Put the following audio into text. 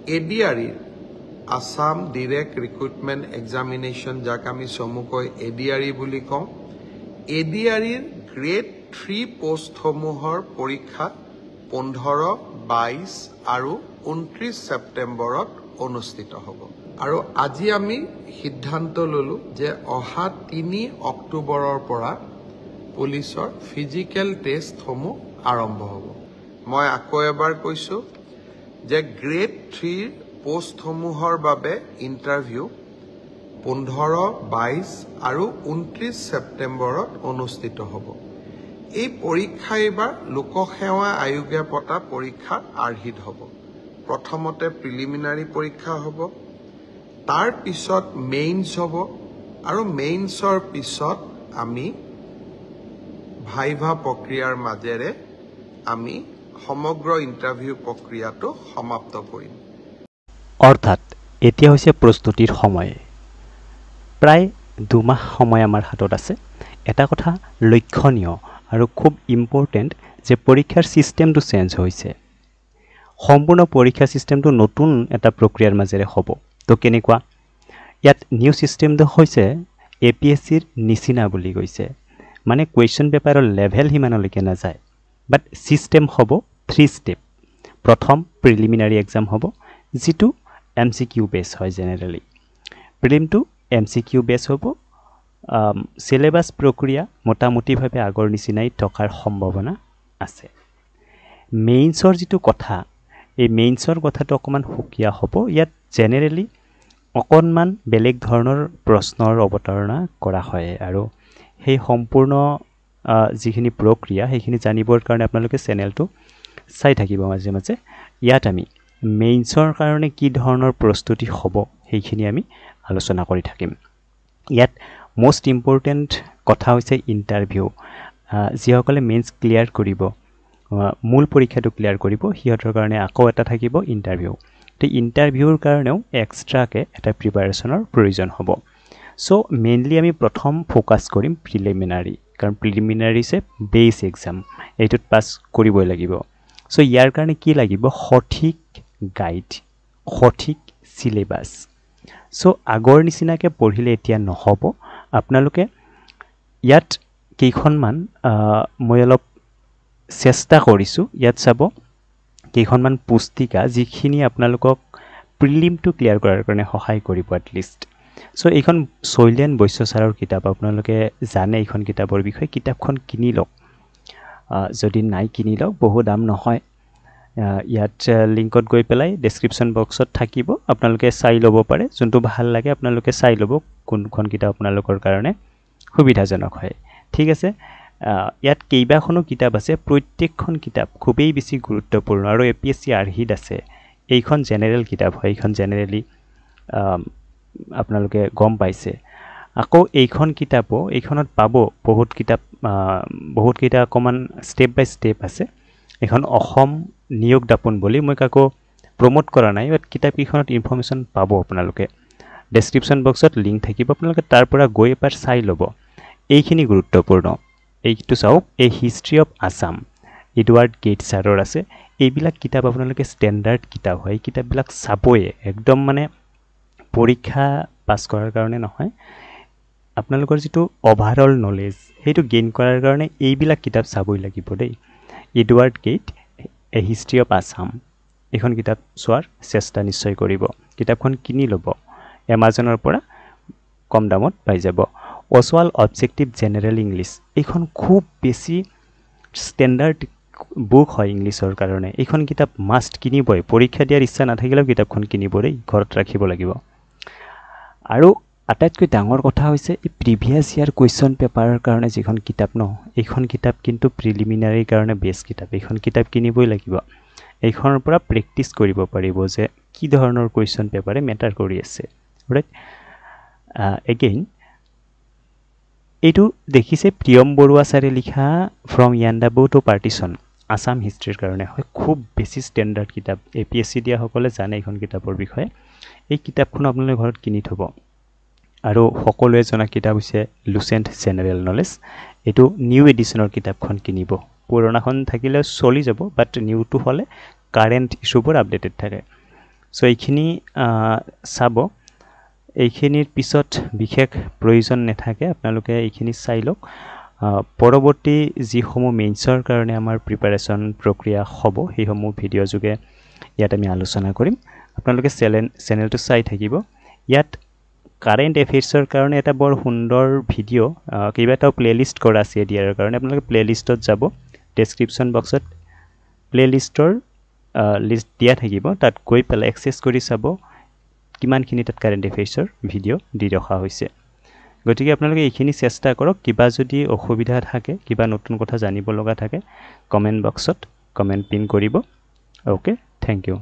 ADRE Assam Direct Recruitment Examination যাক আমি চমুকৈ ADRE বুলি কওঁ ADRE গ্ৰেড 3 পোষ্টসমূহৰ পৰীক্ষা 15, 22 আৰু 29 সেপ্টেম্বৰত অনুষ্ঠিত হ'ব আৰু আজি আমি সিদ্ধান্ত ললো যে অহা 3 অক্টোবৰৰ পৰা পুলিচৰ ফিজিক্যাল টেষ্টসমূহ আৰম্ভ হ'ব মই আকৌ এবাৰ কৈছো যে গ্ৰেড 3 পোষ্টসমূহৰ বাবে ইন্টাৰভিউ 15, 22 আৰু 29 সেপ্টেম্বৰত অনুষ্ঠিত হ'ব এই পৰীক্ষা এবাৰ লোকসেৱা আয়োগে পতা পৰীক্ষাৰ আৰ্হিত হ'ব প্ৰথমতে প্ৰিলিমিনাৰী পৰীক্ষা হ'ব তাৰ পিছত মেইনছ হ'ব আৰু মেইনছৰ পিছত আমি ভাইভা প্ৰক্ৰিয়াৰ মাজেৰে আমি সমগ্ৰ ইন্টাৰভিউ প্ৰক্ৰিয়াটো সমাপ্ত কৰিম অৰ্থাৎ এতিয়া হৈছে প্ৰস্তুতিৰ সময় প্ৰায় 2 মাহ সময় আমাৰ হাতত আছে এটা কথা লক্ষণীয় আৰু খুব ইম্পৰ্টেন্ট যে পৰীক্ষাৰ সিস্টেমটো চেঞ্জ হৈছে সম্পূৰ্ণ পৰীক্ষা সিস্টেমটো নতুন এটা প্ৰক্ৰিয়াৰ মাজেৰে হ'ব তো কেনেকুৱা ইয়াত নিউ সিস্টেমটো হৈছে এপিএসসিৰ নিচিনা বুলি কৈছে মানে কোৱেশ্চন পেপাৰৰ লেভেল হিমানলৈকে নাযায় বাট সিস্টেম হ'ব 3 স্টেপ প্ৰথম প্ৰিলিমিনাৰী এক্সাম হ'ব যেটো এমসিকিউ বেস হয় generally prelim two MCQ base হ'ব সিলেবাস প্ৰক্ৰিয়া মোটামুটিভাৱে আগৰ নিচিনাই টকাৰ সম্ভাৱনা আছে মেইনছৰ যেটো কথা এই মেইনছৰ কথাটো অকমান হুকিয়া হ'ব ইয়াত জেনাৰেলি অকনমান বেলেগ ধৰণৰ প্ৰশ্নৰ অৱতাৰণা কৰা হয় আৰু সেই সম্পূৰ্ণ যিখিনি প্ৰক্ৰিয়া সেইখিনি জানিবৰ কাৰণে আপোনালোকে চেনেলটো চাই থাকিব মাজে মাজে ইয়াত আমি মেইনছৰ কাৰণে কি ধৰণৰ প্ৰস্তুতি হ'ব সেইখিনি আমি আলোচনা কৰি থাকিম ইয়াত মোস্ট ইম্পৰ্টেন্ট কথা হৈছে ইন্টাৰভিউ যিসকলে মেইনছ ক্লিয়াৰ কৰিব মূল পৰীক্ষাটো ক্লিয়াৰ কৰিব হিয়তৰ কাৰণে আকৌ এটা থাকিব ইন্টাৰভিউ তে ইন্টাৰভিউৰ কাৰণেও এক্সট্ৰাকে এটা প্ৰিপাৰেচনৰ প্ৰয়োজন হ'ব সো মেইনলি আমি প্ৰথম ফোকাস কৰিম প্ৰিলিমিনাৰী কাৰণ প্ৰিলিমিনাৰী সে বেস এক্সাম এইটোত পাস কৰিবই লাগিব সো ইয়াৰ কাৰণে কি লাগিব সঠিক গাইড সঠিক সিলেবাস সো আগৰ নিচিনাকে পঢ়িলে এতিয়া নহব আপোনালোকে ইয়াত কেইখনমান মই অলপ চেষ্টা কৰিছো ইয়াত চাব কেইখনমান পুস্তিকা যিখিনি আপোনালোকক প্ৰিলিমটো ক্লিয়াৰ কৰাৰ কাৰণে সহায় কৰিব এট লিষ্ট সো এইখন শৈলেন বৈশ্যচাৰৰ কিতাপ আপোনালোকে জানে এইখন কিতাপৰ বিষয়ে কিতাপখন কিনি লওক যদি নাই কিনি লওক বহু দাম নহয় ইয়াত লিংকত গৈ পেলাই ডেসক্ৰিপচন বক্সত থাকিব আপোনালোকে চাই ল'ব পাৰে যোনটো ভাল লাগে আপোনালোকে চাই ল'ব কোনখন কিতাপ আপোনালোকৰ কাৰণে সুবিধাজনক হয় ঠিক আছে ইয়াত কেইবাখনো কিতাপ আছে প্ৰত্যেকখন কিতাপ খুবেই বেছি গুৰুত্বপূৰ্ণ আৰু এপিএসসি আৰ্হিত আছে এইখন জেনাৰেল কিতাপ হয় এইখন জেনাৰেলি আপোনালোকে গম পাইছে আকৌ এইখন কিতাপো এইখনত পাব বহুত কিতাপ অকমান স্টেপ বাই স্টেপ আছে এখন অসম নিয়োগ দাপন বুলি মই কাকো প্ৰমোট কৰা নাই বাট কিতাপ কিখনত ইনফৰমেশন পাব আপোনালোকে ডেসক্ৰিপচন বক্সত লিংক থাকিব আপোনালোকে তাৰ পৰা গৈ এবাৰ চাই ল'ব এইখিনি গুৰুত্বপূৰ্ণ এইটো চাওক a history of Assam Edward Gait ছাৰৰ আছে এইবিলাক কিতাপ আপোনালোকে ষ্টেণ্ডাৰ্ড কিতাপ হয় কিতাপবিলাক চাবই একদম মানে পৰীক্ষা পাস কৰাৰ কাৰণে নহয় আপোনালোকৰ যেটো ওভাৰঅল নলেজ হেতু গেইন কৰাৰ কাৰণে এইবিলাক কিতাপ চাবই লাগিব দেই Edward gate A history of Assam এখন কিতাপ চোৱাৰ চেষ্টা নিশ্চয় কৰিব কিতাপখন কিনি ল'ব এমাজনৰ পৰা কম দামত পাই যাব অসৱাল অবজেক্টিভ জেনাৰেল ইংলিছ এইখন খুব বেছি ষ্টেণ্ডাৰ্ড বুক হয় ইংলিছৰ কাৰণে এইখন কিতাপ মাষ্ট কিনিবই পৰীক্ষা দিয়াৰ ইচ্ছা নাথাকিলেও কিতাপখন কিনিবই ঘৰত ৰাখিব লাগিব আৰু আটাইতকৈ ডাঙৰ কথা হৈছে এই প্ৰিভিয়াস ইয়াৰ কোৱেশ্চন পেপাৰৰ কাৰণে যিখন কিতাপ ন এইখন কিতাপ কিন্তু প্ৰিলিমিনাৰীৰ কাৰণে বেছ কিতাপ এইখন কিতাপ কিনিবই লাগিব এইখনৰ পৰা প্ৰেক্টিস কৰিব পাৰিব যে কি ধৰণৰ কোৱেশ্চন পেপাৰে মেটাৰ কৰি আছে ৰাইট এগেইন এইটো দেখিছে প্ৰিয়ম বৰুৱা ছাৰে লিখা from Yandabo two partition Assam হিষ্ট্ৰীৰ কাৰণে হয় খুব বেছি ষ্টেণ্ডাৰ্ড কিতাপ এপিএসসি দিয়া সকলে জানে এইখন কিতাপৰ বিষয়ে এই কিতাপখন আপোনালোকে ঘৰত কিনি থব আৰু সকলোৱে জনা কিতাপ হৈছে লুচেন্ট জেনাৰেল নলেজ এটো নিউ এডিশনৰ কিতাপখন কিনিব পুৰণাখন থাকিলে চলি যাব বাট নিউটো হলে কাৰেন্ট ইস্যুবোৰ আপডেটেড থাকে সো এইখিনি চাব এইখিনিৰ পিছত বিশেষ প্ৰয়োজন নাথাকে আপোনালোকে এইখিনি চাই লওক পৰৱৰ্তী যিসমূহ মেইনছৰ কাৰণে আমাৰ প্ৰিপাৰেশ্যন প্ৰক্ৰিয়া হ'ব সেইসমূহ ভিডিঅ' যোগে ইয়াত আমি আলোচনা কৰিম আপোনালোকে চেনেলটো চাই থাকিব ইয়াত কাৰেণ্ট এফেয়াৰ্ছৰ কাৰণে এটা বৰ সুন্দৰ ভিডিঅ' কেইবাটাও প্লেলিষ্ট কৰা আছে এডিআৰৰ কাৰণে আপোনালোকে প্লেলিষ্টত যাব ডেছক্ৰিপশ্যন বক্সত প্লেলিষ্টৰ লিষ্ট দিয়া থাকিব তাত গৈ পেলাই এক্সেছ কৰি চাব কিমানখিনি তাত কাৰেণ্ট এফেয়াৰ্ছৰ ভিডিঅ' দি ৰখা হৈছে গতিকে আপোনালোকে এইখিনি চেষ্টা কৰক কিবা যদি অসুবিধা থাকে কিবা নতুন কথা জানিব লগা থাকে কমেণ্ট বক্সত কমেণ্ট পিন কৰিব অ'কে থেংক ইউ